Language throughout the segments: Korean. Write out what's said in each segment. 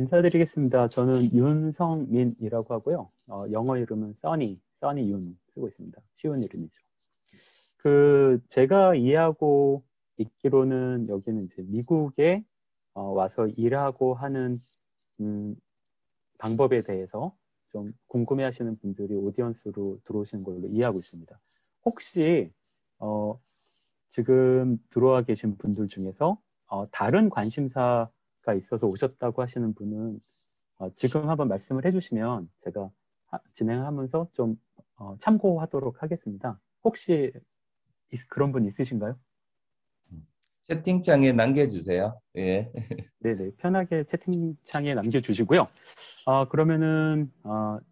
인사드리겠습니다. 저는 윤성민이라고 하고요. 영어 이름은 써니 윤 쓰고 있습니다. 쉬운 이름이죠. 제가 이해하고 있기로는 여기는 이제 미국에 와서 일하고 하는 방법에 대해서 좀 궁금해하시는 분들이 오디언스로 들어오시는 걸로 이해하고 있습니다. 혹시 지금 들어와 계신 분들 중에서 다른 관심사가 있어서 오셨다고 하시는 분은 지금 한번 말씀을 해주시면 제가 진행하면서 좀 참고하도록 하겠습니다. 혹시 그런 분 있으신가요? 채팅창에 남겨주세요. 예. 네네, 편하게 채팅창에 남겨주시고요. 그러면은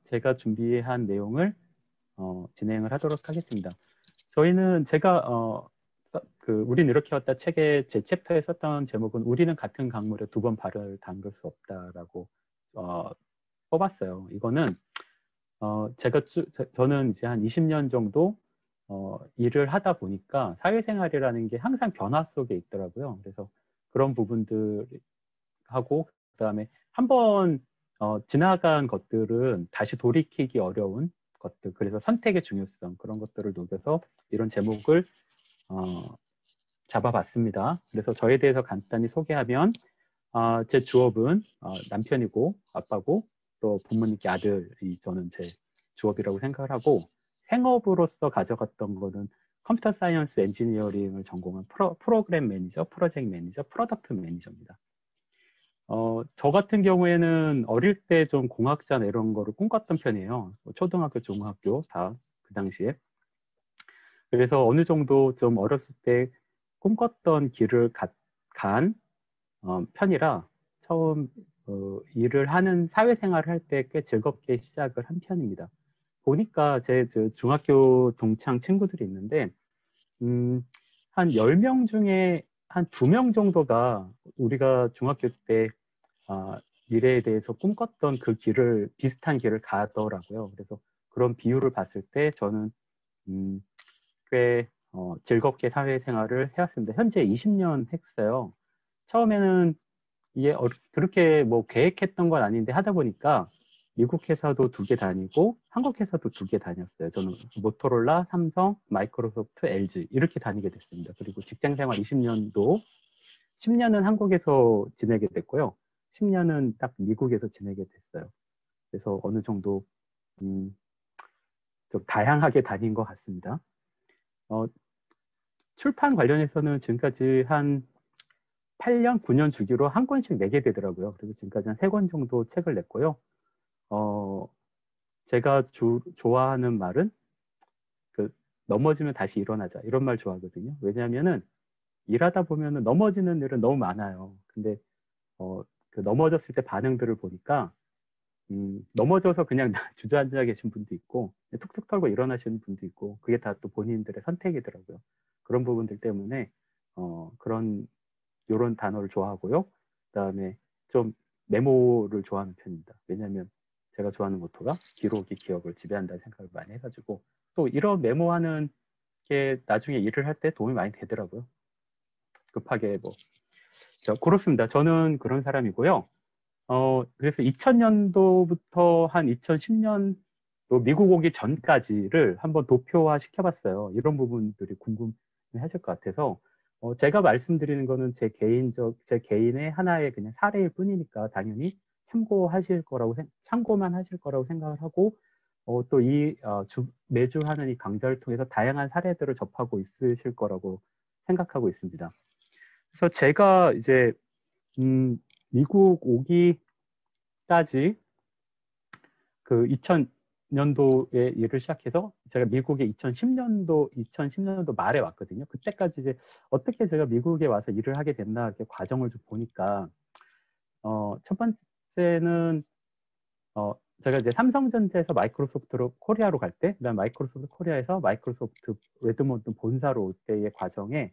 제가 준비한 내용을 진행을 하도록 하겠습니다. 저희는 제가 우린 이렇게 왔다 책의 제 챕터에 썼던 제목은 우리는 같은 강물에 두 번 발을 담글 수 없다라고 뽑았어요. 이거는 저는 이제 한 20년 정도 일을 하다 보니까 사회생활이라는 게 항상 변화 속에 있더라고요. 그래서 그런 부분들하고 그다음에 한번 지나간 것들은 다시 돌이키기 어려운 것들, 그래서 선택의 중요성, 그런 것들을 녹여서 이런 제목을 잡아봤습니다. 그래서 저에 대해서 간단히 소개하면 제 주업은 남편이고 아빠고 또 부모님께 아들이 저는 제 주업이라고 생각을 하고, 생업으로서 가져갔던 거는 컴퓨터 사이언스 엔지니어링을 전공한 프로그램 매니저, 프로젝트 매니저, 프로덕트 매니저입니다. 저 같은 경우에는 어릴 때 좀 공학자 이런 거를 꿈꿨던 편이에요. 초등학교, 중학교 다 그 당시에. 그래서 어느 정도 좀 어렸을 때 꿈꿨던 길을 간 편이라 처음 일을 하는 사회생활을 할 때 꽤 즐겁게 시작을 한 편입니다. 보니까 제 중학교 동창 친구들이 있는데 한 10명 중에 한 2명 정도가 우리가 중학교 때 미래에 대해서 꿈꿨던 그 길을, 비슷한 길을 가더라고요. 그래서 그런 비율을 봤을 때 저는 꽤 즐겁게 사회생활을 해왔습니다. 현재 20년 했어요. 처음에는 이게 그렇게 뭐 계획했던 건 아닌데 하다 보니까 미국 회사도 2개 다니고 한국 회사도 2개 다녔어요. 저는 모토로라, 삼성, 마이크로소프트, LG 이렇게 다니게 됐습니다. 그리고 직장생활 20년도 10년은 한국에서 지내게 됐고요. 10년은 딱 미국에서 지내게 됐어요. 그래서 어느 정도 좀 다양하게 다닌 것 같습니다. 출판 관련해서는 지금까지 한 8년, 9년 주기로 한 권씩 내게 되더라고요. 그래서 지금까지 한 3권 정도 책을 냈고요. 제가 좋아하는 말은 넘어지면 다시 일어나자, 이런 말 좋아하거든요. 왜냐하면은 일하다 보면은 넘어지는 일은 너무 많아요. 근데 넘어졌을 때 반응들을 보니까 넘어져서 그냥 주저앉아 계신 분도 있고 툭툭 털고 일어나시는 분도 있고, 그게 다 또 본인들의 선택이더라고요. 그런 부분들 때문에 이런 단어를 좋아하고요. 그다음에 좀 메모를 좋아하는 편입니다. 왜냐하면 제가 좋아하는 모토가 기록이 기억을 지배한다는 생각을 많이 해가지고, 또 이런 메모하는 게 나중에 일을 할 때 도움이 많이 되더라고요. 급하게 그렇습니다. 저는 그런 사람이고요. 그래서 2000년도부터 한 2010년 미국 오기 전까지를 한번 도표화 시켜봤어요. 이런 부분들이 궁금해 하실 것 같아서 제가 말씀드리는 거는 제 개인의 하나의 그냥 사례일 뿐이니까 당연히 참고만 하실 거라고 생각을 하고, 또 매주 하는 이 강좌를 통해서 다양한 사례들을 접하고 있으실 거라고 생각하고 있습니다. 그래서 제가 이제 미국 오기까지 2000년도에 일을 시작해서 제가 미국에 2010년도 말에 왔거든요. 그때까지 이제 어떻게 제가 미국에 와서 일을 하게 됐나 이렇게 과정을 좀 보니까 첫 번째는 제가 이제 삼성전자에서 마이크로소프트로 코리아로 갈 때, 그다음 마이크로소프트 코리아에서 마이크로소프트 레드몬트 본사로 올 때의 과정에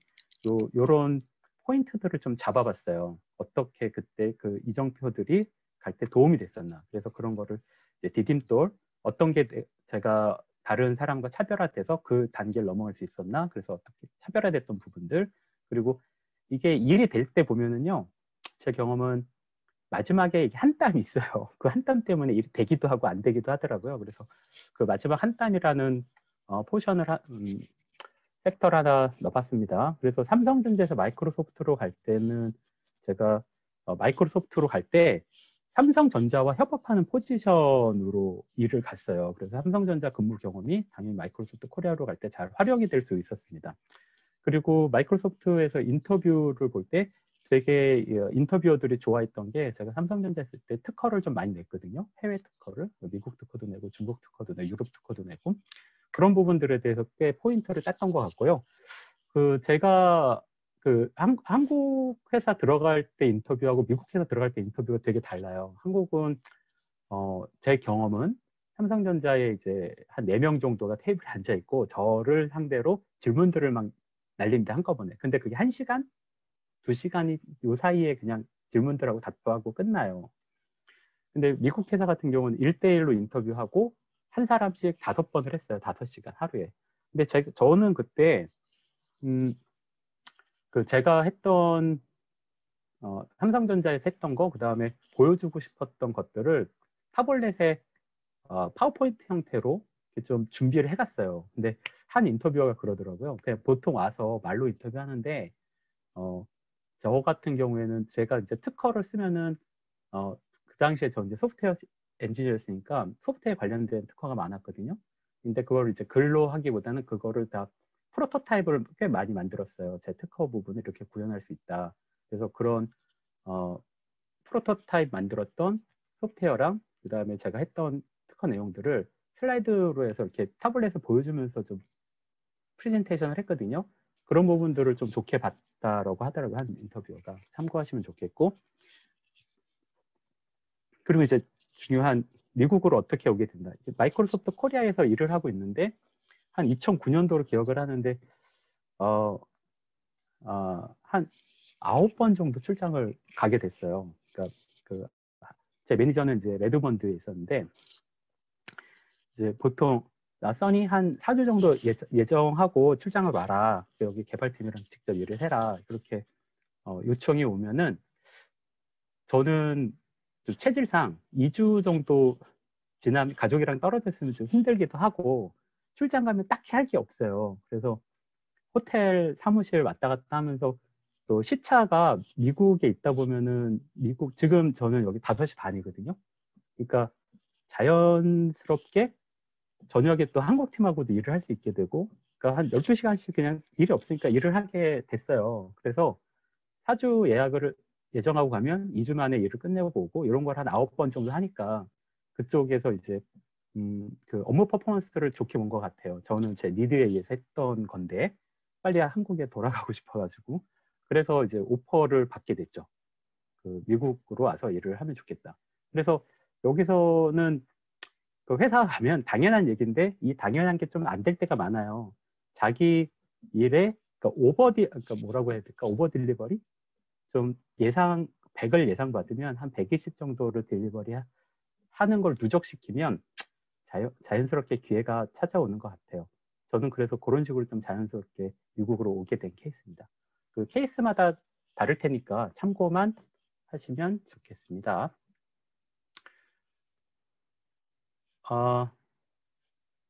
요런 포인트들을 좀 잡아봤어요. 어떻게 그때 그 이정표들이 갈 때 도움이 됐었나. 그래서 그런 거를 이제 디딤돌, 어떤 게 제가 다른 사람과 차별화돼서 그 단계를 넘어갈 수 있었나. 그래서 어떻게 차별화됐던 부분들, 그리고 이게 일이 될 때 보면은요, 제 경험은 마지막에 이게 한 땀이 있어요. 그 한 땀 때문에 일이 되기도 하고 안 되기도 하더라고요. 그래서 그 마지막 한 땀이라는 포션을 섹터를 하나 넣어봤습니다. 그래서 삼성전자에서 마이크로소프트로 갈 때는 제가 마이크로소프트로 갈 때 삼성전자와 협업하는 포지션으로 일을 갔어요. 그래서 삼성전자 근무 경험이 당연히 마이크로소프트 코리아로 갈 때 잘 활용이 될 수 있었습니다. 그리고 마이크로소프트에서 인터뷰를 볼 때 되게 인터뷰어들이 좋아했던 게 제가 삼성전자 했을 때 특허를 좀 많이 냈거든요. 해외 특허를. 미국 특허도 내고 중국 특허도 내고 유럽 특허도 내고 그런 부분들에 대해서 꽤 포인트를 땄던 것 같고요. 제가 한국 회사 들어갈 때 인터뷰하고 미국 회사 들어갈 때 인터뷰가 되게 달라요. 한국은 제 경험은 삼성전자에 이제 한 4명 정도가 테이블에 앉아 있고 저를 상대로 질문들을 막 날립니다, 한꺼번에. 근데 그게 1시간, 2시간이 요 사이에 그냥 질문들하고 답변하고 끝나요. 근데 미국 회사 같은 경우는 1대1로 인터뷰하고 한 사람씩 5번을 했어요. 5시간 하루에. 근데 저는 그때 제가 했던 삼성전자에서 했던 거, 그 다음에 보여주고 싶었던 것들을 타블렛에 파워포인트 형태로 좀 준비를 해갔어요. 근데 한 인터뷰어가 그러더라고요. 그냥 보통 와서 말로 인터뷰하는데 저 같은 경우에는 제가 이제 특허를 쓰면은 그 당시에 저 이제 소프트웨어 엔지니어였으니까 소프트웨어 관련된 특허가 많았거든요. 근데 그걸 이제 글로 하기보다는 그거를 다 프로토타입을 꽤 많이 만들었어요. 제 특허 부분을 이렇게 구현할 수 있다. 그래서 그런 프로토타입 만들었던 소프트웨어랑 그 다음에 제가 했던 특허 내용들을 슬라이드로 해서 이렇게 타블렛에 보여주면서 좀 프레젠테이션을 했거든요. 그런 부분들을 좀 좋게 봤다라고 하더라고요. 한 인터뷰어가. 참고하시면 좋겠고. 그리고 이제 중요한 미국으로 어떻게 오게 된다. 이제 마이크로소프트 코리아에서 일을 하고 있는데 한 2009년도로 기억을 하는데 한 9번 정도 출장을 가게 됐어요. 그러니까 제 매니저는 이제 레드먼드에 있었는데 이제 보통 써니 한 4주 정도 예정하고 출장을 와라. 여기 개발팀이랑 직접 일을 해라. 그렇게 요청이 오면은 저는 좀 체질상 2주 정도 지나면 가족이랑 떨어져 있으면 좀 힘들기도 하고 출장 가면 딱히 할 게 없어요. 그래서 호텔 사무실 왔다 갔다 하면서 또 시차가 미국에 있다 보면은 지금 저는 여기 5시 반이거든요. 그러니까 자연스럽게 저녁에 또 한국 팀하고도 일을 할 수 있게 되고 그러니까 한 12시간씩 그냥 일이 없으니까 일을 하게 됐어요. 그래서 4주 예약을 예정하고 가면 2주 만에 일을 끝내고 오고 이런 걸 한 9번 정도 하니까 그쪽에서 이제 그 업무 퍼포먼스를 좋게 본 것 같아요. 저는 제 니드에 의해서 했던 건데 빨리 한국에 돌아가고 싶어가지고 그래서 이제 오퍼를 받게 됐죠. 미국으로 와서 일을 하면 좋겠다. 그래서 여기서는 그 회사 가면 당연한 얘기인데 이 당연한 게 좀 안 될 때가 많아요. 자기 일에 그러니까 뭐라고 해야 될까? 오버 딜리버리? 좀 100을 예상 받으면 한 120 정도를 딜리버리 하는 걸 누적시키면 자연스럽게 기회가 찾아오는 것 같아요. 저는 그래서 그런 식으로 좀 자연스럽게 미국으로 오게 된 케이스입니다. 그 케이스마다 다를 테니까 참고만 하시면 좋겠습니다.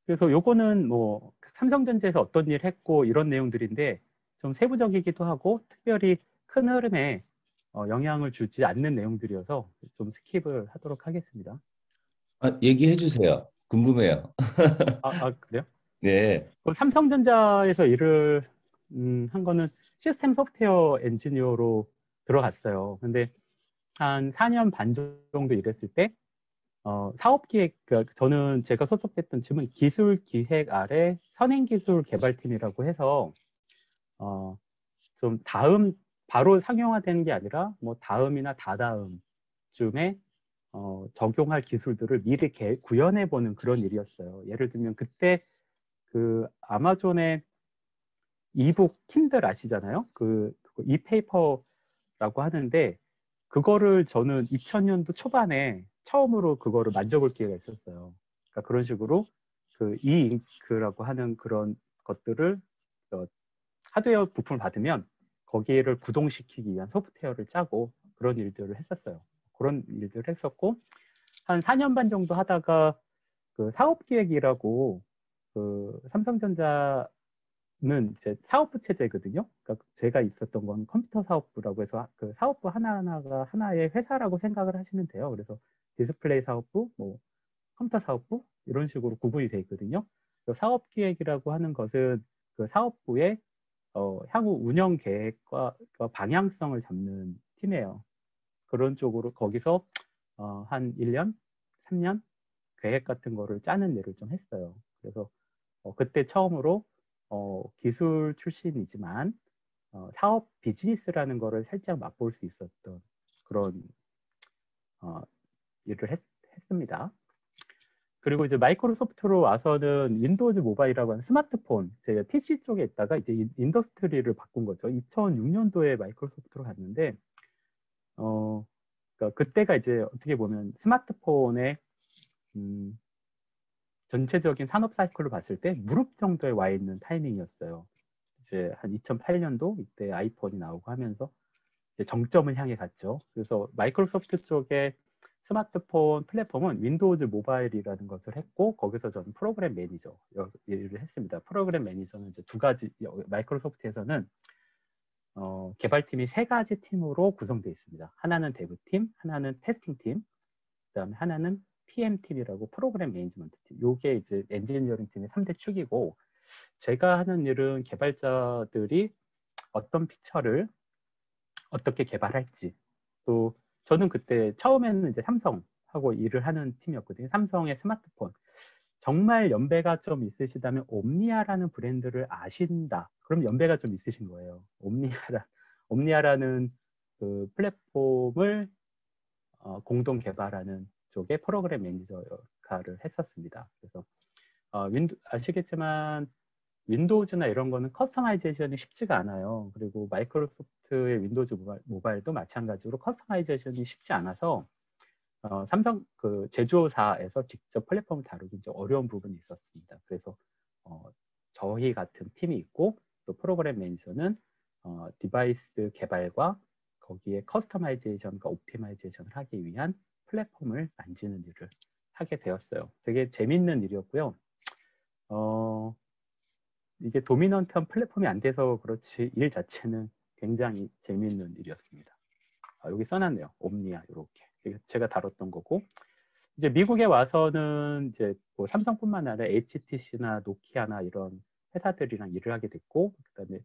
그래서 요거는 뭐 삼성전자에서 어떤 일 했고 이런 내용들인데 좀 세부적이기도 하고 특별히 큰 흐름에 영향을 주지 않는 내용들이어서 좀 스킵을 하도록 하겠습니다. 얘기해 주세요. 궁금해요. 그래요? 네. 삼성전자에서 일을 한 거는 시스템 소프트웨어 엔지니어로 들어갔어요. 근데 한 4년 반 정도 일했을 때 사업기획, 저는 제가 소속됐던 팀은 기술기획 아래 선행기술개발팀이라고 해서 좀 바로 상용화되는 게 아니라 뭐 다음이나 다다음 쯤에 적용할 기술들을 미리 구현해보는 그런 일이었어요. 예를 들면 그때 그 아마존의 이북 킨들 아시잖아요? 그 이페이퍼라고 하는데 그거를 저는 2000년도 초반에 처음으로 그거를 만져볼 기회가 있었어요. 그러니까 그런 식으로 그 이잉크라고 하는 그런 것들을 하드웨어 부품을 받으면 거기를 구동시키기 위한 소프트웨어를 짜고 그런 일들을 했었어요. 그런 일들을 했었고 한 4년 반 정도 하다가 그 사업기획이라고 그 삼성전자는 이제 사업부 체제거든요. 그러니까 제가 있었던 건 컴퓨터 사업부라고 해서 그 사업부 하나하나가 하나의 회사라고 생각을 하시면 돼요. 그래서 디스플레이 사업부, 뭐 컴퓨터 사업부 이런 식으로 구분이 돼 있거든요. 사업기획이라고 하는 것은 그 사업부의 향후 운영 계획과 방향성을 잡는 팀이에요. 그런 쪽으로 거기서 한 1년, 3년 계획 같은 거를 짜는 일을 좀 했어요. 그래서 그때 처음으로 기술 출신이지만 사업 비즈니스라는 거를 살짝 맛볼 수 있었던 그런 일을 했습니다. 그리고 이제 마이크로소프트로 와서는 윈도우즈 모바일이라고 하는 스마트폰, 제가 PC 쪽에 있다가 이제 인더스트리를 바꾼 거죠. 2006년도에 마이크로소프트로 갔는데, 그러니까 그때가 이제 어떻게 보면 스마트폰의 전체적인 산업 사이클로 봤을 때 무릎 정도에 와 있는 타이밍이었어요. 이제 한 2008년도 이때 아이폰이 나오고 하면서 이제 정점을 향해 갔죠. 그래서 마이크로소프트 쪽에 스마트폰 플랫폼은 윈도우즈 모바일이라는 것을 했고 거기서 저는 프로그램 매니저 일을 했습니다. 프로그램 매니저는 이제 두 가지, 마이크로소프트에서는 개발팀이 세 가지 팀으로 구성되어 있습니다. 하나는 데브팀, 하나는 테스팅팀, 그다음에 하나는 PM팀이라고 프로그램 매니지먼트 팀. 요게 이제 엔지니어링 팀의 3대 축이고 제가 하는 일은 개발자들이 어떤 피처를 어떻게 개발할지, 또 저는 그때 처음에는 이제 삼성하고 일을 하는 팀이었거든요. 삼성의 스마트폰. 정말 연배가 좀 있으시다면 옴니아라는 브랜드를 아신다. 그럼 연배가 좀 있으신 거예요. 옴니아라는 그 플랫폼을 공동 개발하는 쪽에 프로그램 매니저 역할을 했었습니다. 그래서 아시겠지만 윈도우즈나 이런 거는 커스터마이제이션이 쉽지가 않아요. 그리고 마이크로소프트의 윈도우즈 모바일도 마찬가지로 커스터마이제이션이 쉽지 않아서 삼성 그 제조사에서 직접 플랫폼을 다루기 좀 어려운 부분이 있었습니다. 그래서 저희 같은 팀이 있고 또 프로그램 매니저는 디바이스 개발과 거기에 커스터마이제이션과 옵티마이제이션을 하기 위한 플랫폼을 만지는 일을 하게 되었어요. 되게 재밌는 일이었고요. 이게 도미넌트한 플랫폼이 안 돼서 그렇지 일 자체는 굉장히 재밌는 일이었습니다. 여기 써놨네요. 옴니아 이렇게 제가 다뤘던 거고 이제 미국에 와서는 이제 뭐 삼성뿐만 아니라 HTC나 노키아나 이런 회사들이랑 일을 하게 됐고 그다음에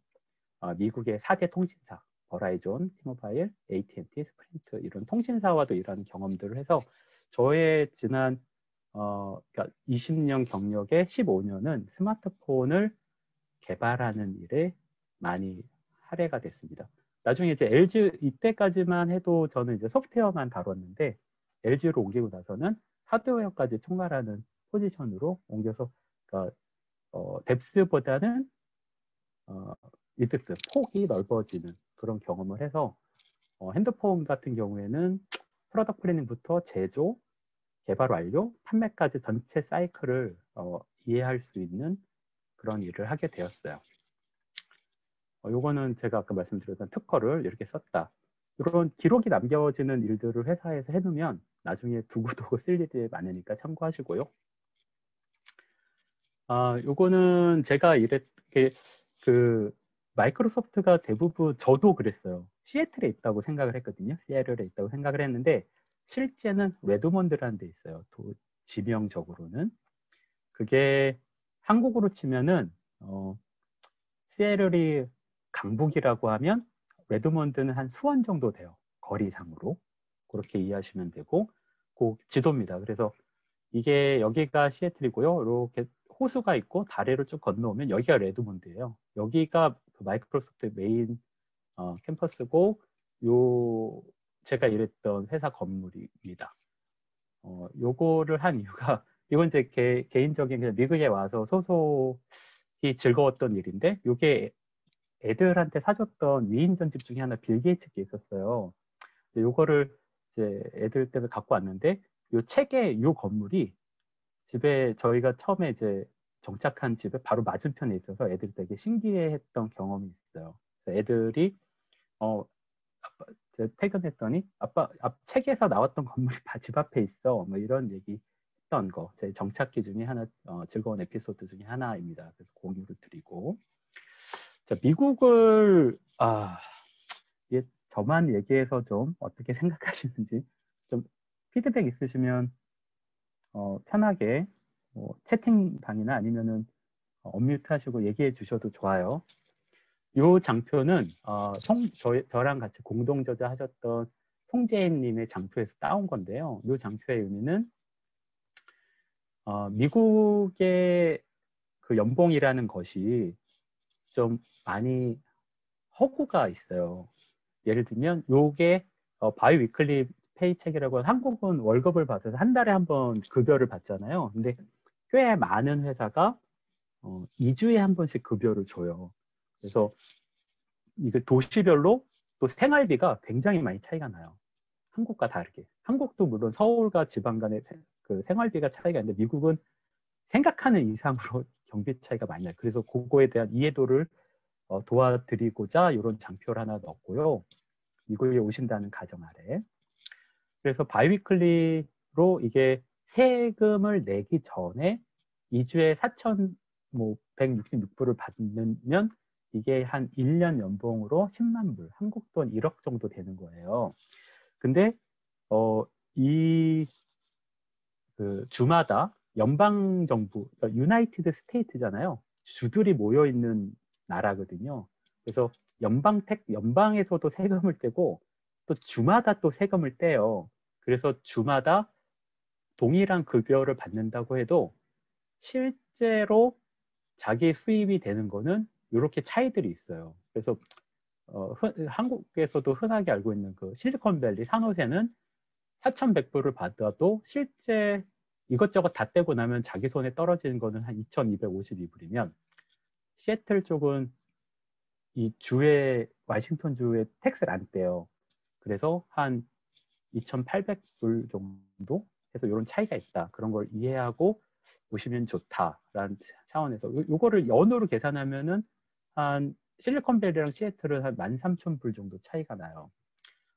미국의 4대 통신사 버라이존, 티모바일, AT&T, 스프린트 이런 통신사와도 일하는 경험들을 해서 저의 지난 그러니까 20년 경력의 15년은 스마트폰을 개발하는 일에 많이 할애가 됐습니다. 나중에 이제 LG 이때까지만 해도 저는 이제 소프트웨어만 다뤘는데 LG로 옮기고 나서는 하드웨어까지 총괄하는 포지션으로 옮겨서 그러니까 뎁스보다는 위드스 폭이 넓어지는 그런 경험을 해서 핸드폰 같은 경우에는 프로덕트 플래닝부터 제조, 개발 완료, 판매까지 전체 사이클을 이해할 수 있는 그런 일을 하게 되었어요. 요거는 제가 아까 말씀드렸던 특허를 이렇게 썼다. 이런 기록이 남겨지는 일들을 회사에서 해놓으면 나중에 두고두고 쓸 일이 많으니까 참고하시고요. 요거는 제가 이렇게 그 마이크로소프트가 대부분 저도 그랬어요. 시애틀에 있다고 생각을 했거든요. 시애틀에 있다고 생각을 했는데 실제는 레드몬드라는 데 있어요. 지명적으로는. 그게 한국으로 치면은 시애틀이 강북이라고 하면 레드몬드는 한 수원 정도 돼요. 거리상으로. 그렇게 이해하시면 되고 그 지도입니다. 그래서 이게 여기가 시애틀이고요. 이렇게 호수가 있고 다리를 쭉 건너오면 여기가 레드몬드예요. 여기가 그 마이크로소프트 메인 캠퍼스고 요 제가 일했던 회사 건물입니다. 요거를 한 이유가 이건 제 개인적인 그냥 미국에 와서 소속이 즐거웠던 일인데 요게 애들한테 사줬던 위인 전집 중에 하나 빌 게이츠께 있었어요. 요거를 이제 애들 때문에 갖고 왔는데 요 책에 요 건물이 집에 저희가 처음에 이제 정착한 집에 바로 맞은편에 있어서 애들이 되게 신기해했던 경험이 있어요. 그래서 애들이 퇴근했더니 아빠 책에서 나왔던 건물이 다 집 앞에 있어. 뭐 이런 얘기 했던 거. 제 정착기 중에 하나, 즐거운 에피소드 중에 하나입니다. 그래서 공유를 드리고. 자, 미국을 이게 저만 얘기해서 좀 어떻게 생각하시는지 좀 피드백 있으시면 편하게 채팅방이나 아니면은 언뮤트 하시고 얘기해 주셔도 좋아요. 이 장표는 저랑 같이 공동 저자하셨던 송재인님의 장표에서 따온 건데요. 이 장표의 의미는 미국의 그 연봉이라는 것이 좀 많이 허구가 있어요. 예를 들면 요게 바이 위클리 페이첵이라고 한국은 월급을 받아서 한 달에 한 번 급여를 받잖아요. 근데 꽤 많은 회사가 2주에 한 번씩 급여를 줘요. 그래서 이게 도시별로 또 생활비가 굉장히 많이 차이가 나요. 한국과 다르게. 한국도 물론 서울과 지방 간의 그 생활비가 차이가 있는데 미국은 생각하는 이상으로 경비 차이가 많이 나요. 그래서 그거에 대한 이해도를 도와드리고자 이런 장표를 하나 넣었고요. 미국에 오신다는 가정 아래. 그래서 바이위클리로 이게 세금을 내기 전에 2주에 4,166불을 받으면 이게 한 1년 연봉으로 10만 불, 한국 돈 1억 정도 되는 거예요. 근데 그 주마다 연방 정부, 그러니까 유나이티드 스테이트잖아요. 주들이 모여 있는 나라거든요. 그래서 연방에서도 세금을 떼고 또 주마다 또 세금을 떼요. 그래서 주마다 동일한 급여를 받는다고 해도 실제로 자기 수입이 되는 거는 이렇게 차이들이 있어요. 그래서 한국에서도 흔하게 알고 있는 그 실리콘밸리 산호세는 4,100불을 받아도 실제 이것저것 다 떼고 나면 자기 손에 떨어지는 거는 한 2,252불이면 시애틀 쪽은 이 워싱턴 주에 텍스를 안 떼요. 그래서 한 2,800불 정도 해서 이런 차이가 있다. 그런 걸 이해하고 오시면 좋다라는 차원에서 요거를 연으로 계산하면은 한 실리콘밸리랑 시애틀은 한 13,000불 정도 차이가 나요.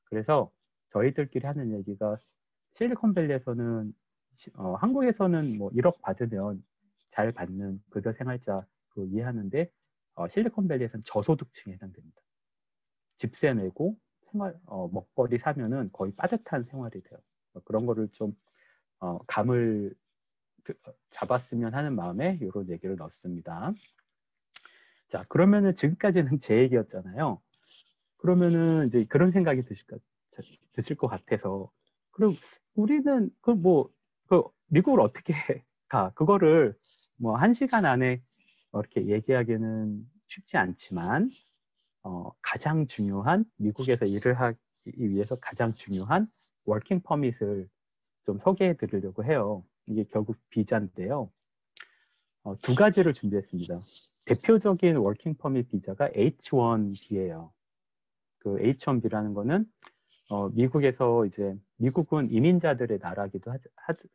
그래서 저희들끼리 하는 얘기가 실리콘밸리에서는 한국에서는 뭐 1억 받으면 잘 받는 급여 생활자 이해하는데 실리콘밸리에서는 저소득층에 해당됩니다. 집세 내고 먹거리 사면은 거의 빠듯한 생활이 돼요. 그런 거를 좀 감을 잡았으면 하는 마음에 이런 얘기를 넣었습니다. 자, 그러면은 지금까지는 제 얘기였잖아요. 그러면은 이제 그런 생각이 드실 것 같아서, 그럼 우리는 미국을 어떻게 가? 그거를 뭐 1시간 안에 이렇게 얘기하기는 쉽지 않지만 가장 중요한 미국에서 일을 하기 위해서 가장 중요한 워킹 퍼밋을 좀 소개해 드리려고 해요. 이게 결국 비자인데요. 2가지를 준비했습니다. 대표적인 워킹 퍼밋 비자가 H1B예요. 그 H1B라는 거는 미국에서 이제 미국은 이민자들의 나라기도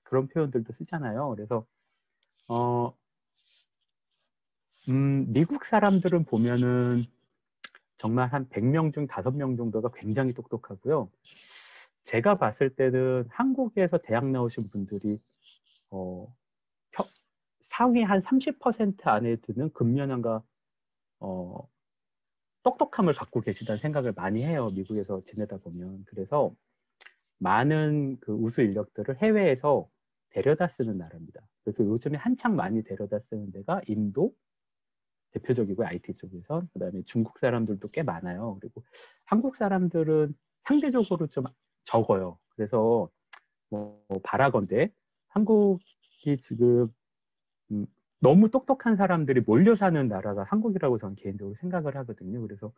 그런 표현들도 쓰잖아요. 그래서 미국 사람들은 보면은 정말 한 100명 중 5명 정도가 굉장히 똑똑하고요. 제가 봤을 때는 한국에서 대학 나오신 분들이 상위 한 30% 안에 드는 근면함과 똑똑함을 갖고 계시다는 생각을 많이 해요. 미국에서 지내다 보면. 그래서 많은 그 우수 인력들을 해외에서 데려다 쓰는 나라입니다. 그래서 요즘에 한창 많이 데려다 쓰는 데가 인도, 대표적이고 IT 쪽에서, 그다음에 중국 사람들도 꽤 많아요. 그리고 한국 사람들은 상대적으로 좀 적어요. 그래서 바라건대 한국이 지금 너무 똑똑한 사람들이 몰려 사는 나라가 한국이라고 저는 개인적으로 생각을 하거든요. 그래서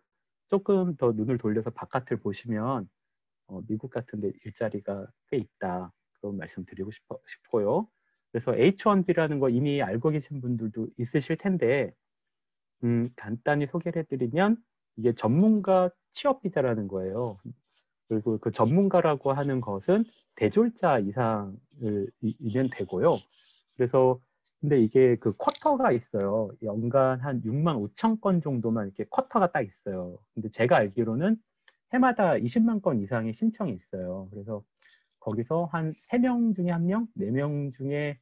조금 더 눈을 돌려서 바깥을 보시면 미국 같은 데 일자리가 꽤 있다. 그런 말씀 드리고 싶고요. 그래서 H1B라는 거 이미 알고 계신 분들도 있으실 텐데 간단히 소개를 해드리면 이게 전문가 취업 비자라는 거예요. 그리고 그 전문가라고 하는 것은 대졸자 이상이면 되고요. 그래서 근데 이게 그 쿼터가 있어요. 연간 한 65,000건 정도만 이렇게 쿼터가 딱 있어요. 근데 제가 알기로는 해마다 20만 건 이상의 신청이 있어요. 그래서 거기서 한 3명 중에 1명, 4명 중에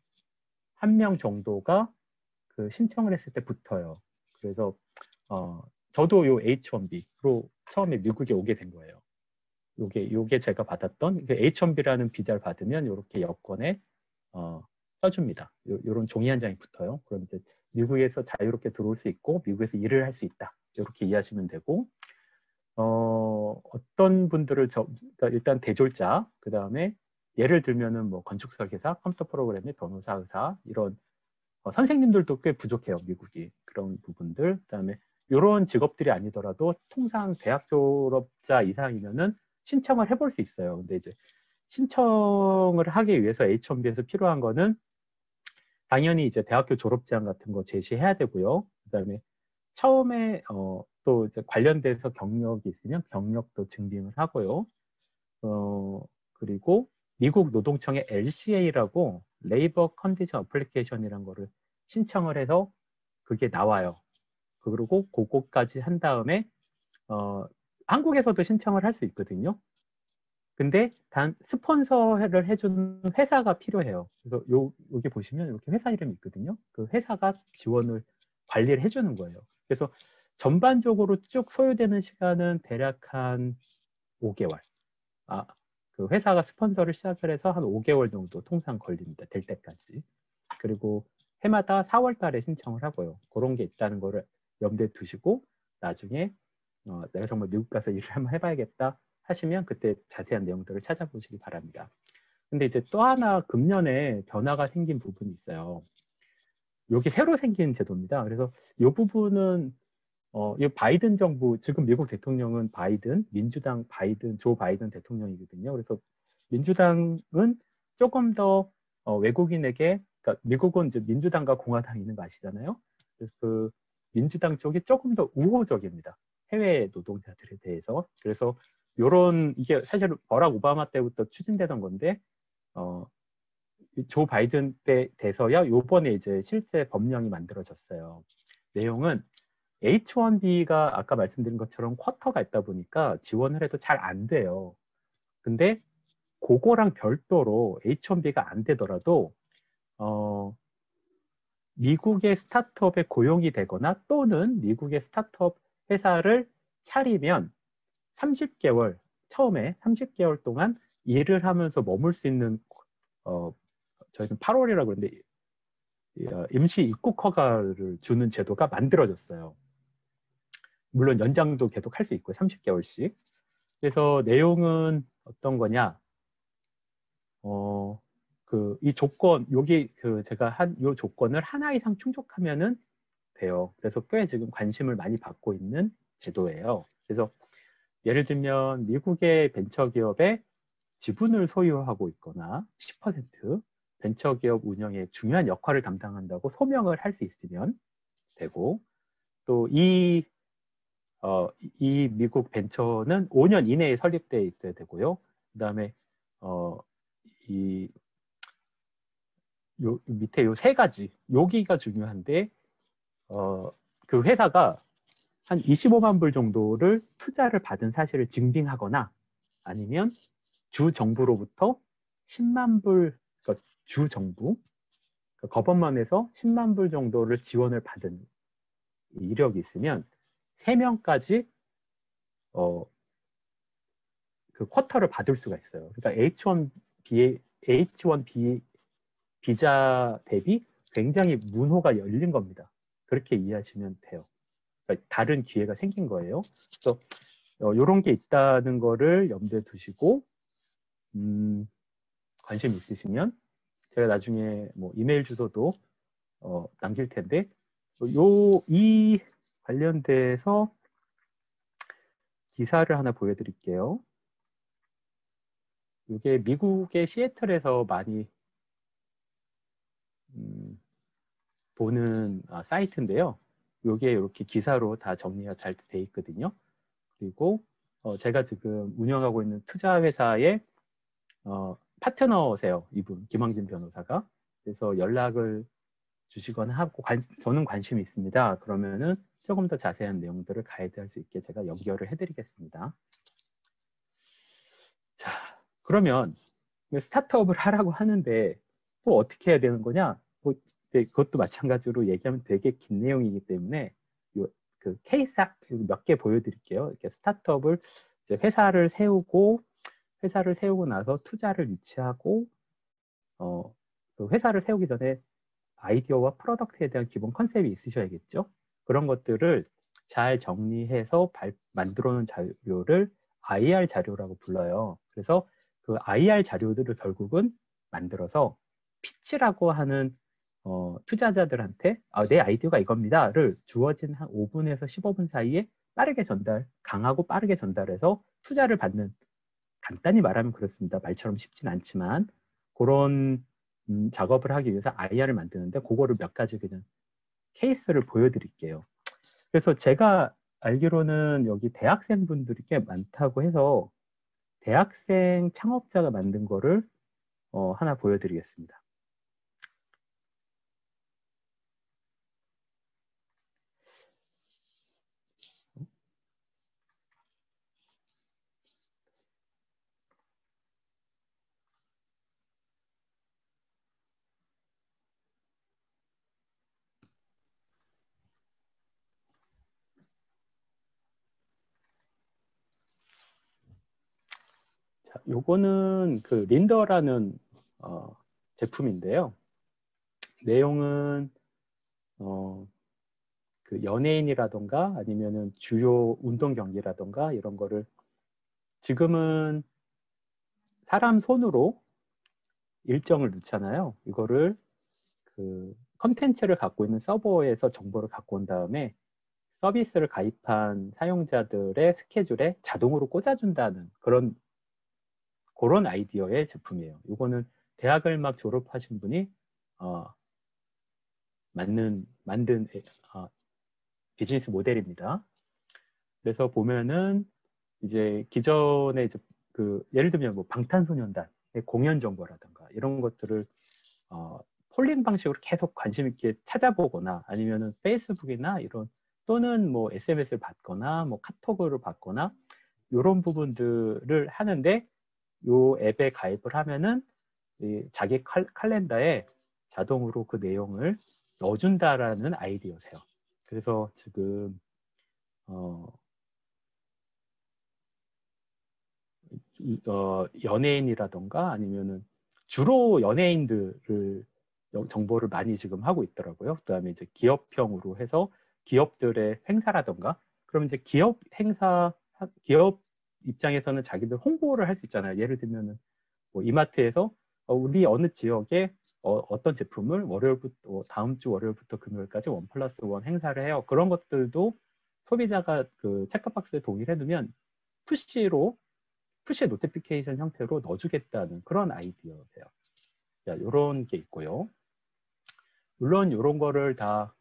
1명 정도가 그 신청을 했을 때 붙어요. 그래서 저도 요 H1B로 처음에 미국에 오게 된 거예요. 요게 제가 받았던 그 H1B라는 비자를 받으면 이렇게 여권에 써줍니다. 요런 종이 한 장이 붙어요. 그럼 이제 미국에서 자유롭게 들어올 수 있고 미국에서 일을 할 수 있다. 이렇게 이해하시면 되고 어떤 분들을 그러니까 일단 대졸자, 그 다음에 예를 들면은 뭐 건축설계사, 컴퓨터 프로그래머, 변호사, 의사 이런 선생님들도 꽤 부족해요, 미국이. 그런 부분들. 그다음에 이런 직업들이 아니더라도 통상 대학 졸업자 이상이면은 신청을 해볼 수 있어요. 근데 이제 신청을 하기 위해서 H1B에서 필요한 거는 당연히 이제 대학교 졸업 제안 같은 거 제시해야 되고요. 그다음에 처음에 또 이제 관련돼서 경력이 있으면 경력도 증빙을 하고요. 그리고 미국 노동청의 LCA라고 레이버 컨디션 어플리케이션이라는 거를 신청을 해서 그게 나와요. 그리고 그거까지 한 다음에 한국에서도 신청을 할 수 있거든요. 근데 단 스폰서를 해주는 회사가 필요해요. 그래서 여기 보시면 이렇게 회사 이름이 있거든요. 그 회사가 지원을 관리를 해주는 거예요. 그래서 전반적으로 쭉 소요되는 시간은 대략 한 5개월. 그 회사가 스폰서를 시작을 해서 한 5개월 정도 통상 걸립니다. 될 때까지. 그리고 해마다 4월 달에 신청을 하고요. 그런 게 있다는 거를 염두에 두시고 나중에 내가 정말 미국 가서 일을 한번 해봐야겠다 하시면 그때 자세한 내용들을 찾아보시기 바랍니다. 근데 이제 또 하나 금년에 변화가 생긴 부분이 있어요. 이게 새로 생긴 제도입니다. 그래서 이 부분은 이 바이든 정부, 지금 미국 대통령은 민주당 조 바이든 대통령이거든요. 그래서 민주당은 조금 더 외국인에게, 그러니까 미국은 이제 민주당과 공화당이 있는 거 아시잖아요. 그래서 그 민주당 쪽이 조금 더 우호적입니다. 해외 노동자들에 대해서. 그래서 이게 사실 버락 오바마 때부터 추진되던 건데, 조 바이든 때 돼서야 요번에 이제 실제 법령이 만들어졌어요. 내용은 H1B가 아까 말씀드린 것처럼 쿼터가 있다 보니까 지원을 해도 잘 안 돼요. 근데 그거랑 별도로 H1B가 안 되더라도 미국의 스타트업에 고용이 되거나 또는 미국의 스타트업 회사를 차리면 30개월, 처음에 30개월 동안 일을 하면서 머물 수 있는 저희는 8월이라고 그러는데 임시 입국 허가를 주는 제도가 만들어졌어요. 물론 연장도 계속 할 수 있고요. 30개월씩. 그래서 내용은 어떤 거냐? 이 조건, 제가 요 조건을 하나 이상 충족하면은 돼요. 그래서 꽤 지금 관심을 많이 받고 있는 제도예요. 그래서 예를 들면 미국의 벤처기업에 지분을 소유하고 있거나 10% 벤처기업 운영에 중요한 역할을 담당한다고 소명을 할 수 있으면 되고, 또 이 미국 벤처는 5년 이내에 설립되어 있어야 되고요. 그 다음에 밑에 요 3가지, 여기가 중요한데 그 회사가 한 25만 불 정도를 투자를 받은 사실을 증빙하거나 아니면 주 정부로부터 10만 불, 그러니까 주 정부, 그러니까 거버먼에서 10만 불 정도를 지원을 받은 이력이 있으면 3명까지 그 쿼터를 받을 수가 있어요. 그러니까 H1B 비자 대비 굉장히 문호가 열린 겁니다. 그렇게 이해하시면 돼요. 그러니까 다른 기회가 생긴 거예요. 그래서 이런 게 있다는 거를 염두에 두시고 관심 있으시면 제가 나중에 뭐 이메일 주소도 남길 텐데 이 관련돼서 기사를 하나 보여드릴게요. 이게 미국의 시애틀에서 많이 보는 사이트인데요. 이게 이렇게 기사로 다 정리가 잘 돼 있거든요. 그리고 제가 지금 운영하고 있는 투자 회사의 파트너세요. 이분 김황진 변호사가. 그래서 연락을 주시거나 하고 저는 관심이 있습니다. 그러면은 조금 더 자세한 내용들을 가이드할 수 있게 제가 연결을 해드리겠습니다. 그러면 스타트업을 하라고 하는데 또 어떻게 해야 되는 거냐? 뭐, 그것도 마찬가지로 얘기하면 되게 긴 내용이기 때문에 그 케이스 몇 개 보여드릴게요. 이렇게 스타트업을 이제 회사를 세우고 나서 투자를 유치하고 그 회사를 세우기 전에 아이디어와 프로덕트에 대한 기본 컨셉이 있으셔야겠죠. 그런 것들을 잘 정리해서 만들어 놓은 자료를 IR 자료라고 불러요. 그래서 그 IR 자료들을 결국은 만들어서 피치라고 하는 투자자들한테 내 아이디어가 이겁니다를 주어진 한 5분에서 15분 사이에 강하고 빠르게 전달해서 투자를 받는, 간단히 말하면 그렇습니다. 말처럼 쉽진 않지만 그런 작업을 하기 위해서 IR을 만드는데 그거를 몇 가지 그냥 케이스를 보여드릴게요. 그래서 제가 알기로는 여기 대학생분들이 꽤 많다고 해서 대학생 창업자가 만든 거를 하나 보여드리겠습니다. 자, 요거는 그 린더라는 제품인데요. 내용은 그 연예인이라던가 아니면은 주요 운동 경기라던가 이런 거를 지금은 사람 손으로 일정을 넣잖아요. 이거를 그 컨텐츠를 갖고 있는 서버에서 정보를 갖고 온 다음에 서비스를 가입한 사용자들의 스케줄에 자동으로 꽂아준다는 그런 아이디어의 제품이에요. 이거는 대학을 막 졸업하신 분이 만든 비즈니스 모델입니다. 그래서 보면은 이제 기존에 이제 그 예를 들면 뭐 방탄소년단의 공연 정보라든가 이런 것들을 폴링 방식으로 계속 관심 있게 찾아보거나 아니면은 페이스북이나 이런 또는 뭐 SMS를 받거나 뭐 카톡으로 받거나 이런 부분들을 하는데 요 앱에 가입을 하면은 자기 칼렌더에 자동으로 그 내용을 넣어준다라는 아이디어세요. 그래서 지금 연예인이라던가 아니면은 주로 연예인들을 정보를 많이 지금 하고 있더라고요. 그다음에 이제 기업형으로 해서 기업들의 행사라던가 그러면 이제 기업 입장에서는 자기들 홍보를 할 수 있잖아요. 예를 들면은 뭐 이마트에서 우리 어느 지역에 어떤 제품을 다음 주 월요일부터 금요일까지 1+1 행사를 해요. 그런 것들도 소비자가 그 체크박스에 동의를 해두면 푸시 노티피케이션 형태로 넣어주겠다는 그런 아이디어세요. 자, 이런 게 있고요. 물론 이런 거를 다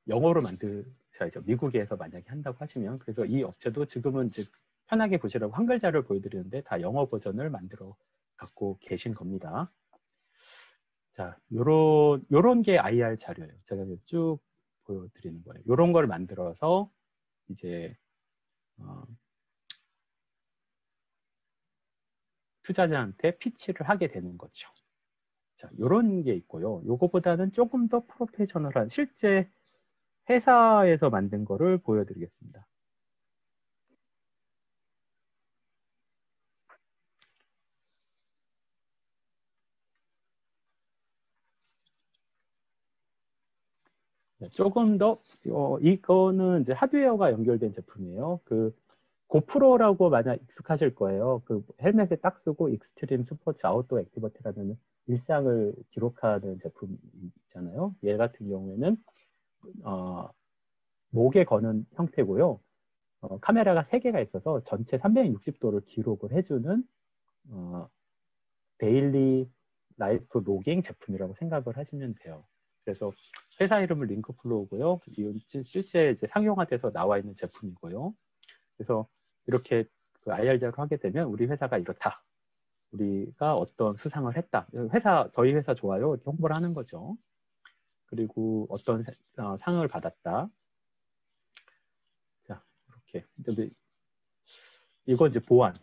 영어로 만드셔야죠. 미국에서 만약에 한다고 하시면. 그래서 이 업체도 지금은 즉 편하게 보시라고 한글 자료를 보여드리는데 다 영어 버전을 만들어 갖고 계신 겁니다. 자, 요런 게 IR 자료예요. 제가 쭉 보여드리는 거예요. 요런 걸 만들어서 이제 투자자한테 피치를 하게 되는 거죠. 자, 요런 게 있고요. 요거보다는 조금 더 프로페셔널한 실제 회사에서 만든 거를 보여드리겠습니다. 조금 더 이거는 이제 하드웨어가 연결된 제품이에요. 그 고프로라고 만약 익숙하실 거예요. 그 헬멧에 딱 쓰고 익스트림 스포츠 아웃도어 액티비티라는 일상을 기록하는 제품 있잖아요. 얘 같은 경우에는 목에 거는 형태고요. 카메라가 3개가 있어서 전체 360도를 기록을 해주는 데일리 라이프 로깅 제품이라고 생각을 하시면 돼요. 그래서 회사 이름은 링크플로우고요. 실제 이제 상용화돼서 나와 있는 제품이고요. 그래서 이렇게 그 IR자로 하게 되면 우리 회사가 이렇다. 우리가 어떤 수상을 했다. 저희 회사 좋아요. 이렇게 홍보를 하는 거죠. 그리고 어떤 상을 받았다. 자, 이렇게. 이거 이제 보안.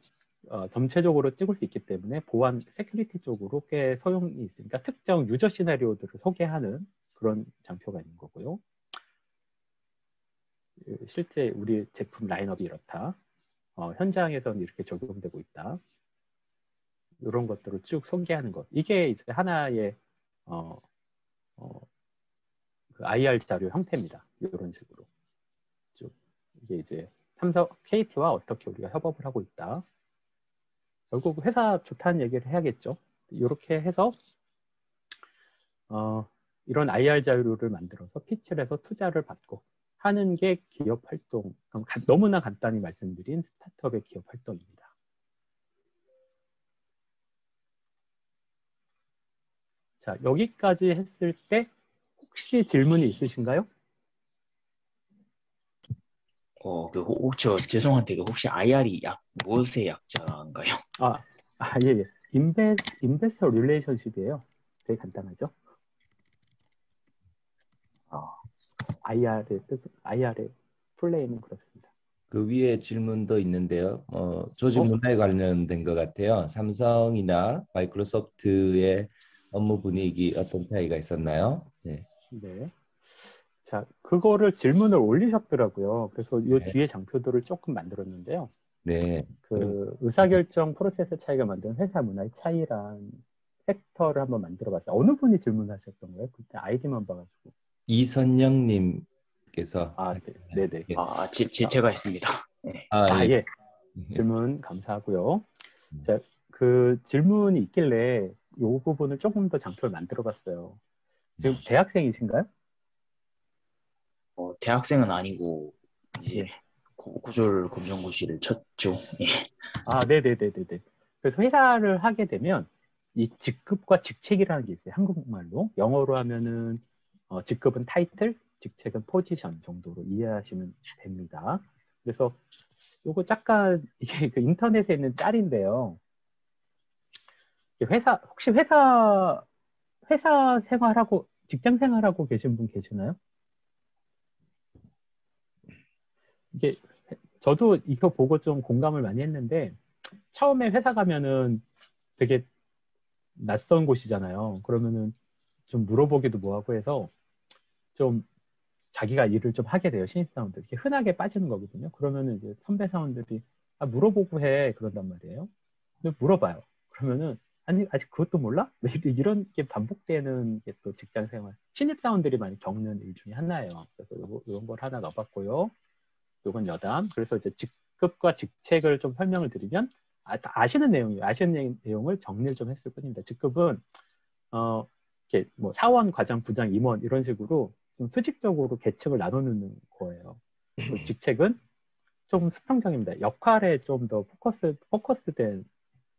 전체적으로 찍을 수 있기 때문에 보안 세큐리티 쪽으로 꽤 소용이 있으니까 특정 유저 시나리오들을 소개하는 그런 장표가 있는 거고요. 실제 우리 제품 라인업이 이렇다. 현장에서는 이렇게 적용되고 있다. 이런 것들을 쭉 소개하는 것. 이게 이제 하나의 그 IR 자료 형태입니다. 이런 식으로 쭉 이게 이제 삼성 KT와 어떻게 우리가 협업을 하고 있다. 결국 회사 좋다는 얘기를 해야겠죠. 이렇게 해서 이런 IR 자료를 만들어서 피치를 해서 투자를 받고 하는 게 기업 활동. 너무나 간단히 말씀드린 스타트업의 기업 활동입니다. 자, 여기까지 했을 때 혹시 질문이 있으신가요? 죄송한데 혹시 IR이 무엇의 약자인가요? 예. 인베스터 릴레이션십이에요. 되게 간단하죠? IR의 플레이는 그렇습니다. 그 위에 질문도 있는데요. 조직 문화에 관련된 것 같아요. 삼성이나 마이크로소프트의 업무 분위기 어떤 차이가 있었나요? 네. 네. 자, 그거를 질문을 올리셨더라고요. 그래서 이 네. 뒤에 장표들을 조금 만들었는데요. 네. 그 의사결정 프로세스 차이가 만든 회사 문화의 차이란 팩터를 한번 만들어봤어요. 어느 분이 질문하셨던 거예요? 그때 아이디만 봐가지고. 이선영님께서. 네네. 제가 했습니다. 네. 예. 질문 감사하고요. 자, 그 질문이 있길래 이 부분을 조금 더 장표를 만들어봤어요. 지금 대학생이신가요? 대학생은 아니고 이제 고졸 검정고시를 쳤죠. 예. 네네네네네. 그래서 회사를 하게 되면 이 직급과 직책이라는 게 있어요. 한국말로. 영어로 하면은 직급은 타이틀, 직책은 포지션 정도로 이해하시면 됩니다. 그래서 요거 잠깐 이게 그 인터넷에 있는 짤인데요. 혹시 회사 생활하고 직장 생활하고 계신 분 계시나요? 이게 저도 이거 보고 좀 공감을 많이 했는데 처음에 회사 가면은 되게 낯선 곳이잖아요. 그러면은 좀 물어보기도 뭐하고 해서 좀 자기가 일을 좀 하게 돼요. 신입사원들. 이렇게 흔하게 빠지는 거거든요. 그러면은 이제 선배 사원들이 물어보고 해 그런단 말이에요. 근데 물어봐요. 그러면은 아니 아직 그것도 몰라? 이런 게 반복되는 게 또 직장 생활 신입사원들이 많이 겪는 일 중에 하나예요. 그래서 이런 걸 하나 넣어봤고요. 요건 여담. 그래서 이제 직급과 직책을 좀 설명을 드리면 아시는 내용이에요. 아시는 내용을 정리를 좀 했을 뿐입니다. 직급은 이렇게 뭐 사원, 과장, 부장, 임원 이런 식으로 좀 수직적으로 계층을 나누는 거예요. 직책은 조금 수평적입니다. 역할에 좀 더 포커스된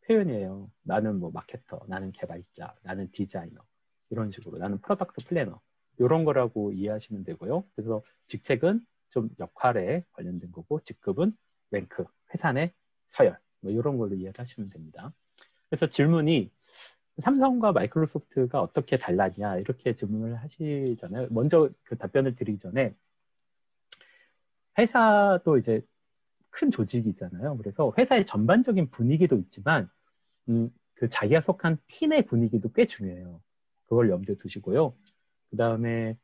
표현이에요. 나는 뭐 마케터, 나는 개발자, 나는 디자이너 이런 식으로 나는 프로덕트 플래너 이런 거라고 이해하시면 되고요. 그래서 직책은 좀 역할에 관련된 거고 직급은 랭크, 회사 내 서열 뭐 이런 걸로 이해를 하시면 됩니다. 그래서 질문이 삼성과 마이크로소프트가 어떻게 달랐냐 이렇게 질문을 하시잖아요. 먼저 그 답변을 드리기 전에 회사도 이제 큰 조직이잖아요. 그래서 회사의 전반적인 분위기도 있지만 그 자기가 속한 팀의 분위기도 꽤 중요해요. 그걸 염두에 두시고요. 그 다음에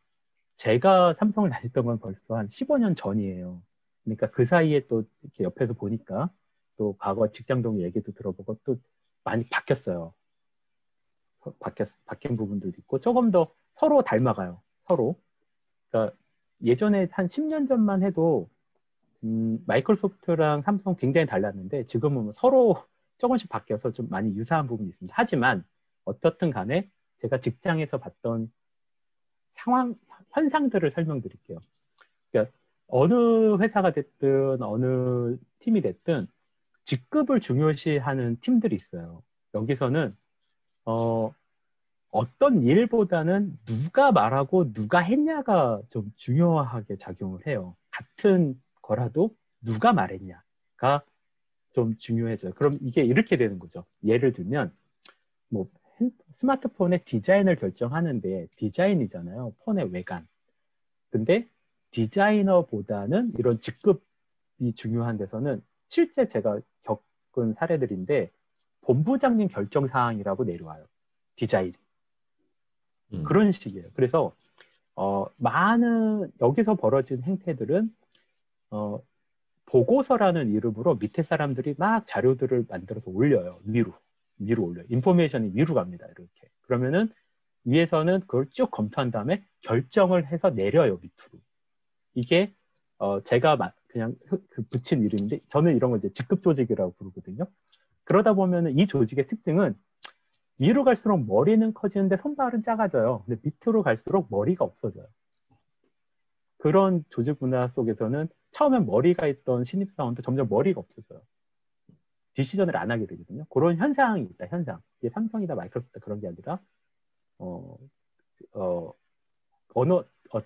제가 삼성을 다녔던 건 벌써 한 15년 전이에요. 그러니까 그 사이에 또 이렇게 옆에서 보니까 또 과거 직장 동료 얘기도 들어보고 또 많이 바뀌었어요. 바뀐 부분들도 있고 조금 더 서로 닮아가요. 서로. 그러니까 예전에 한 10년 전만 해도 마이크로소프트랑 삼성 굉장히 달랐는데 지금은 서로 조금씩 바뀌어서 좀 많이 유사한 부분이 있습니다. 하지만 어떻든 간에 제가 직장에서 봤던 현상들을 설명드릴게요. 그러니까 어느 회사가 됐든 어느 팀이 됐든 직급을 중요시하는 팀들이 있어요. 여기서는 어떤 일보다는 누가 말하고 누가 했냐가 좀 중요하게 작용을 해요. 같은 거라도 누가 말했냐가 좀 중요해져요. 그럼 이게 이렇게 되는 거죠. 예를 들면 뭐 스마트폰의 디자인을 결정하는데 디자인이잖아요. 폰의 외관. 근데 디자이너보다는 이런 직급이 중요한 데서는 실제 제가 겪은 사례들인데 본부장님 결정 사항이라고 내려와요. 디자인이. 그런 식이에요. 그래서 많은 여기서 벌어진 행태들은 보고서라는 이름으로 밑에 사람들이 막 자료들을 만들어서 올려요. 위로 올려요. 인포메이션이 위로 갑니다. 이렇게. 그러면은 위에서는 그걸 쭉 검토한 다음에 결정을 해서 내려요. 밑으로. 이게 제가 그냥 붙인 이름인데 저는 이런 걸 이제 직급 조직이라고 부르거든요. 그러다 보면은 이 조직의 특징은 위로 갈수록 머리는 커지는데 손발은 작아져요. 근데 밑으로 갈수록 머리가 없어져요. 그런 조직 문화 속에서는 처음엔 머리가 있던 신입사원도 점점 머리가 없어져요. 디시전을 안 하게 되거든요. 그런 현상이 있다, 현상. 이게 삼성이다, 마이크로소프트 그런 게 아니라,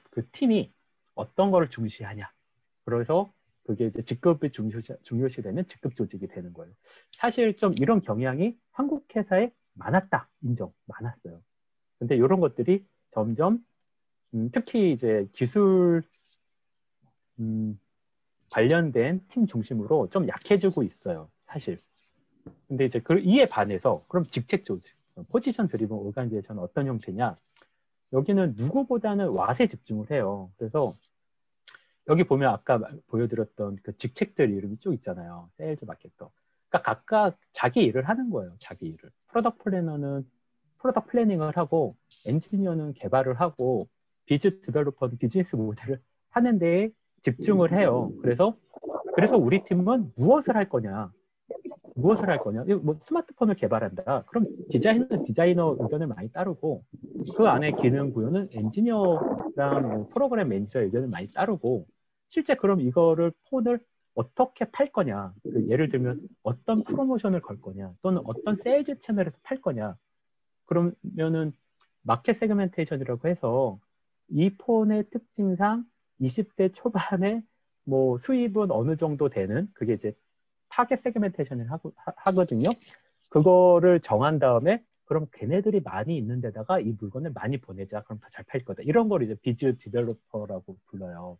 그 팀이 어떤 거를 중시하냐. 그래서 그게 이제 직급이 중요시되면 직급 조직이 되는 거예요. 사실 좀 이런 경향이 한국 회사에 많았다, 많았어요. 근데 이런 것들이 점점 특히 이제 기술 관련된 팀 중심으로 좀 약해지고 있어요, 사실. 근데 이제 이에 반해서 그럼 직책 조직, 포지션 드리븐 오르가니제이션은 어떤 형태냐? 여기는 누구보다는 왓에 집중을 해요. 그래서 여기 보면 아까 보여드렸던 그 직책들 이름이 쭉 있잖아요. 세일즈, 마케터. 그러니까 각각 자기 일을 하는 거예요. 자기 일을. 프로덕트 플래너는 프로덕트 플래닝을 하고, 엔지니어는 개발을 하고, 비즈 디벨로퍼는 비즈니스 모델을 하는 데에 집중을 해요. 그래서 우리 팀은 무엇을 할 거냐? 뭐 스마트폰을 개발한다. 그럼 디자이너는 디자이너 의견을 많이 따르고, 그 안에 기능 부여는 엔지니어랑 뭐 프로그램 매니저 의견을 많이 따르고, 실제 그럼 이거를 폰을 어떻게 팔 거냐, 예를 들면 어떤 프로모션을 걸 거냐, 또는 어떤 세일즈 채널에서 팔 거냐, 그러면은 마켓 세그멘테이션이라고 해서 이 폰의 특징상 20대 초반에 뭐 수입은 어느 정도 되는, 그게 이제 타겟 세그멘테이션을 하거든요. 그거를 정한 다음에 그럼 걔네들이 많이 있는 데다가 이 물건을 많이 보내자. 그럼 더 잘 팔 거다. 이런 걸 이제 비즈 디벨로퍼라고 불러요.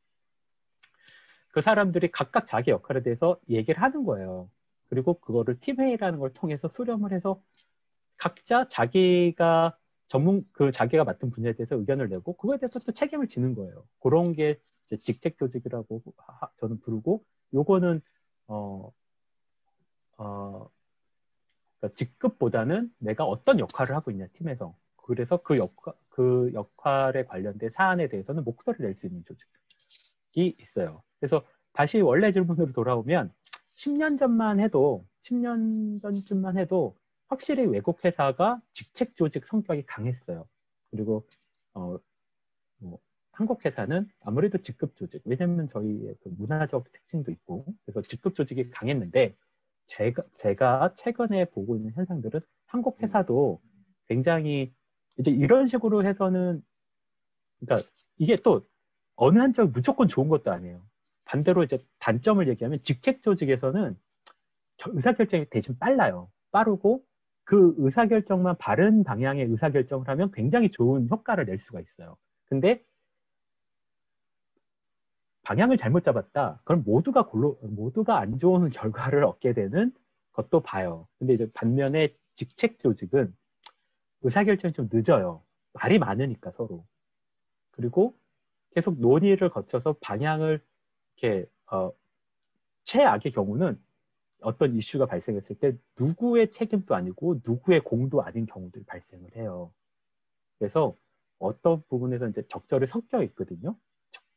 그 사람들이 각각 자기 역할에 대해서 얘기를 하는 거예요. 그리고 그거를 팀회의라는 걸 통해서 수렴을 해서 각자 자기가 자기가 맡은 분야에 대해서 의견을 내고 그거에 대해서 또 책임을 지는 거예요. 그런 게 이제 직책 조직이라고 저는 부르고, 요거는 그러니까 직급보다는 내가 어떤 역할을 하고 있냐, 팀에서. 그래서 그 역할에 관련된 사안에 대해서는 목소리를 낼 수 있는 조직이 있어요. 그래서 다시 원래 질문으로 돌아오면 10년 전쯤만 해도 확실히 외국 회사가 직책 조직 성격이 강했어요. 그리고 한국 회사는 아무래도 직급 조직, 왜냐면 저희의 그 문화적 특징도 있고, 그래서 직급 조직이 강했는데, 제가 최근에 보고 있는 현상들은 한국 회사도 굉장히 이제 이런 식으로 해서는, 그러니까 이게 또 어느 한쪽 무조건 좋은 것도 아니에요. 반대로 이제 단점을 얘기하면 직책 조직에서는 의사결정이 대신 빠르고, 그 의사결정만 바른 방향의 의사결정을 하면 굉장히 좋은 효과를 낼 수가 있어요. 근데 방향을 잘못 잡았다. 그럼 모두가 안 좋은 결과를 얻게 되는 것도 봐요. 근데 이제 반면에 직책 조직은 의사결정이 좀 늦어요. 말이 많으니까 서로. 그리고 계속 논의를 거쳐서 방향을 이렇게 최악의 경우는 어떤 이슈가 발생했을 때 누구의 책임도 아니고 누구의 공도 아닌 경우들이 발생을 해요. 그래서 어떤 부분에서 이제 적절히 섞여 있거든요.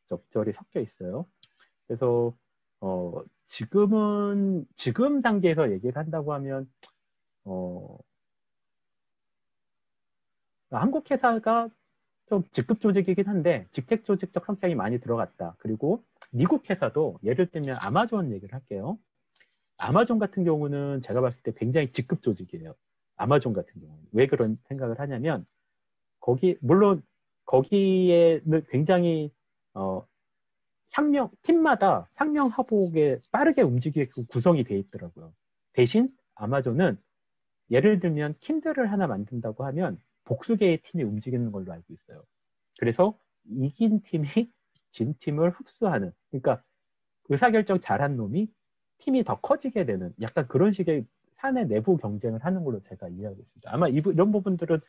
적절히 섞여 있어요. 그래서 지금 단계에서 얘기를 한다고 하면 한국 회사가 좀 직급 조직이긴 한데 직책 조직적 성격이 많이 들어갔다. 그리고 미국 회사도 예를 들면 아마존 얘기를 할게요. 아마존 같은 경우는 제가 봤을 때 굉장히 직급 조직이에요. 아마존 같은 경우는. 왜 그런 생각을 하냐면 물론 거기에는 굉장히 팀마다 상명하복에 빠르게 움직이게 구성이 돼 있더라고요. 대신 아마존은 예를 들면 킨들을 하나 만든다고 하면 복수 개의 팀이 움직이는 걸로 알고 있어요. 그래서 이긴 팀이 진 팀을 흡수하는, 그러니까 의사결정 잘한 놈이 팀이 더 커지게 되는 약간 그런 식의 사내 내부 경쟁을 하는 걸로 제가 이해하고 있습니다. 아마 이런 부분들은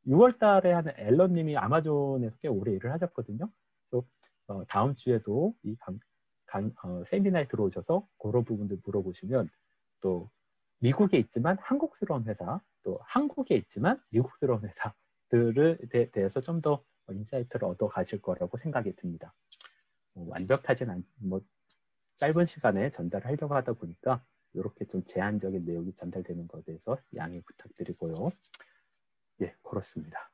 6월 달에 하는 앨런님이 아마존에서 꽤 오래 일을 하셨거든요. 그래서 다음 주에도 이 세미나에 들어오셔서 그런 부분들 물어보시면 또 미국에 있지만 한국스러운 회사, 또 한국에 있지만 미국스러운 회사들에 대해서 좀 더 인사이트를 얻어 가실 거라고 생각이 듭니다. 완벽하진 짧은 시간에 전달하려고 하다 보니까 이렇게 좀 제한적인 내용이 전달되는 것에 대해서 양해 부탁드리고요. 예, 그렇습니다.